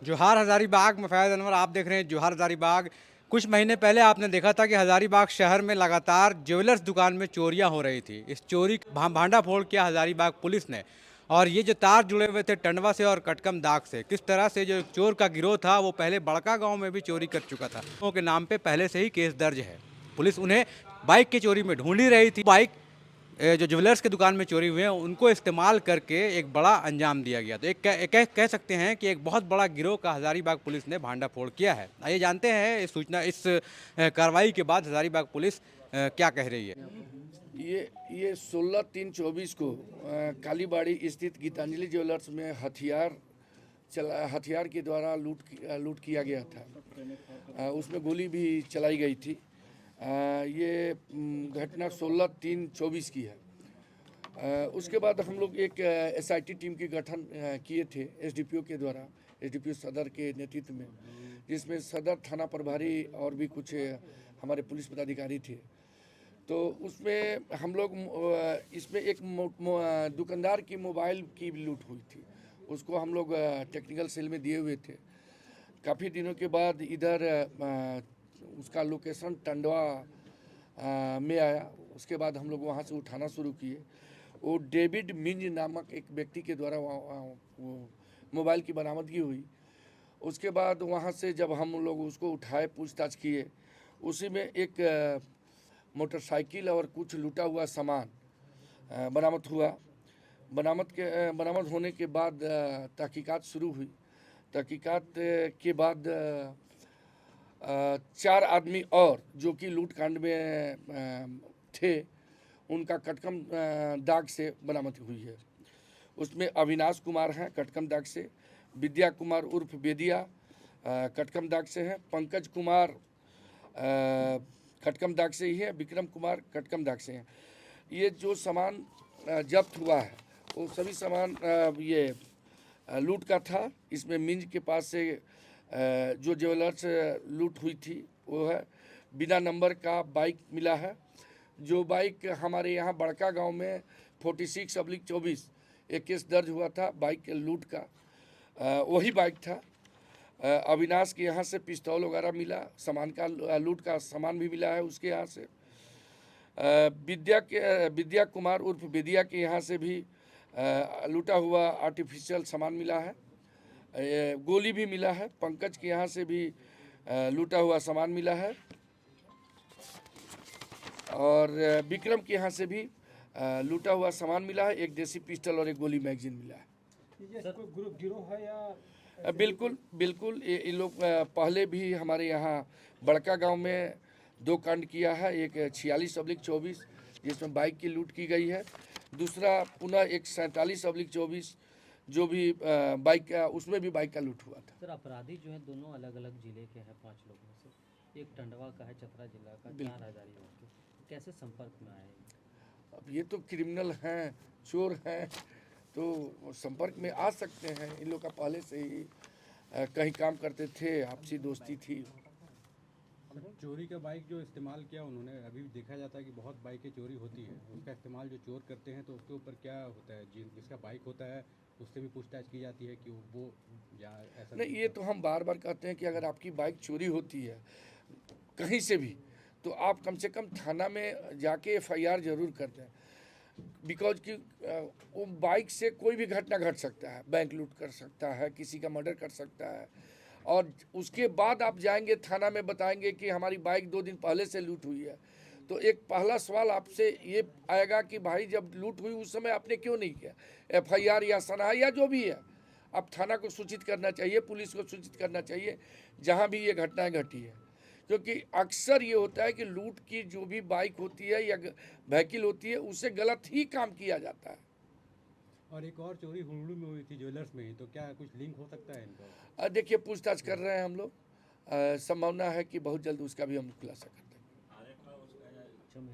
जोहार हज़ारीबाग में फैज़ अनवर आप देख रहे हैं जोहार हज़ारीबाग। कुछ महीने पहले आपने देखा था कि हज़ारीबाग शहर में लगातार ज्वेलर्स दुकान में चोरियां हो रही थी। इस चोरी भांडाफोड़ किया हज़ारीबाग पुलिस ने। और ये जो तार जुड़े हुए थे टंडवा से और कटकम दाग से, किस तरह से जो चोर का गिरोह था वो पहले बड़का गांव में भी चोरी कर चुका था। लोगों के नाम पे पहले से ही केस दर्ज है। पुलिस उन्हें बाइक की चोरी में ढूंढ ही रही थी। बाइक जो ज्वेलर्स की दुकान में चोरी हुए हैं उनको इस्तेमाल करके एक बड़ा अंजाम दिया गया। तो कह सकते हैं कि एक बहुत बड़ा गिरोह का हज़ारीबाग पुलिस ने भांडाफोड़ किया है। आइए जानते हैं इस सूचना इस कार्रवाई के बाद हज़ारीबाग पुलिस क्या कह रही है। ये 16/3/24 को कालीबाड़ी स्थित गीतांजलि ज्वेलर्स में हथियार के द्वारा लूट किया गया था। उसमें गोली भी चलाई गई थी। ये घटना 16/3/24 की है। उसके बाद हम लोग एक एसआईटी टीम की गठन किए थे एसडीपीओ के द्वारा, एसडीपीओ सदर के नेतृत्व में, जिसमें सदर थाना प्रभारी और भी कुछ हमारे पुलिस पदाधिकारी थे। तो उसमें हम लोग इसमें एक दुकानदार की मोबाइल की लूट हुई थी। उसको हम लोग टेक्निकल सेल में दिए हुए थे। काफ़ी दिनों के बाद इधर उसका लोकेशन टंडवा में आया। उसके बाद हम लोग वहाँ से उठाना शुरू किए। वो डेविड मिंज नामक एक व्यक्ति के द्वारा वो मोबाइल की बरामदगी हुई। उसके बाद वहाँ से जब हम लोग उसको उठाए, पूछताछ किए, उसी में एक मोटरसाइकिल और कुछ लूटा हुआ सामान बरामद हुआ। बरामद होने के बाद तहकीकात शुरू हुई। तहकीकात के बाद 4 आदमी और जो कि लूट कांड में थे, उनका कटकम दाग से बरामद हुई है। उसमें अविनाश कुमार हैं कटकम दाग से, विद्या कुमार उर्फ बेदिया कटकम दाग से हैं, पंकज कुमार कटकम दाग से ही है, विक्रम कुमार कटकम दाग से हैं। ये जो सामान जब्त हुआ है वो सभी सामान ये लूट का था। इसमें मिंज के पास से जो ज्वेलर्स लूट हुई थी वो है। बिना नंबर का बाइक मिला है। जो बाइक हमारे यहाँ बड़का गांव में 46/24 एक केस दर्ज हुआ था बाइक लूट का, वही बाइक था। अविनाश के यहाँ से पिस्तौल वगैरह मिला, सामान का लूट का सामान भी मिला है उसके यहाँ से। विद्या कुमार उर्फ विद्या के यहाँ से भी लूटा हुआ आर्टिफिशियल सामान मिला है। गोली भी मिला है। पंकज के यहाँ से भी लूटा हुआ सामान मिला है और विक्रम के यहाँ से भी लूटा हुआ सामान मिला है। एक देसी पिस्टल और एक गोली मैगजीन मिला है। ये कोई गिरोह है या बिल्कुल बिल्कुल। ये लोग पहले भी हमारे यहाँ बड़का गांव में 2 कांड किया है। एक 46/24 जिसमें बाइक की लूट की गई है। दूसरा पुनः एक 47/24 जो भी बाइक का, उसमें भी बाइक का लूट हुआ था। सर अपराधी जो है दोनों अलग अलग जिले के हैं, 5 लोग में से एक टंडवा का है, चतरा जिला का, 4 हज़ारीबाग के। कैसे संपर्क में आए? अब ये तो क्रिमिनल हैं, चोर हैं, तो संपर्क में आ सकते हैं। इन लोग का पहले से ही कहीं काम करते थे, आपसी दोस्ती थी। चोरी का बाइक जो इस्तेमाल किया उन्होंने, अभी देखा जाता है कि बहुत बाइकें चोरी होती है, उसका इस्तेमाल जो चोर करते हैं तो उसके ऊपर क्या होता है? जिसका बाइक होता है उससे भी पूछताछ की जाती है कि वो या ऐसा नहीं, ये तो हम बार बार कहते हैं कि अगर आपकी बाइक चोरी होती है कहीं से भी, तो आप कम से कम थाना में जाके एफआईआर जरूर कर दें। बिकॉज कि वो बाइक से कोई भी घटना घट सकता है। बैंक लूट कर सकता है, किसी का मर्डर कर सकता है, और उसके बाद आप जाएंगे थाना में बताएंगे कि हमारी बाइक 2 दिन पहले से लूट हुई है। तो एक पहला सवाल आपसे ये आएगा कि भाई जब लूट हुई उस समय आपने क्यों नहीं किया एफआईआर या सनहा या जो भी है। अब थाना को सूचित करना चाहिए, पुलिस को सूचित करना चाहिए जहाँ भी ये घटनाएं घटी है। क्योंकि अक्सर ये होता है कि लूट की जो भी बाइक होती है या व्हीकल होती है उससे गलत ही काम किया जाता है। और एक और चोरी हुडू में हुई थी ज्वेलर्स में ही, तो क्या कुछ लिंक हो सकता है इनका? देखिए, पूछताछ कर रहे हैं हम लोग। संभावना है कि बहुत जल्द उसका भी हम खुलासा कर देंगे। अच्छा, मेरी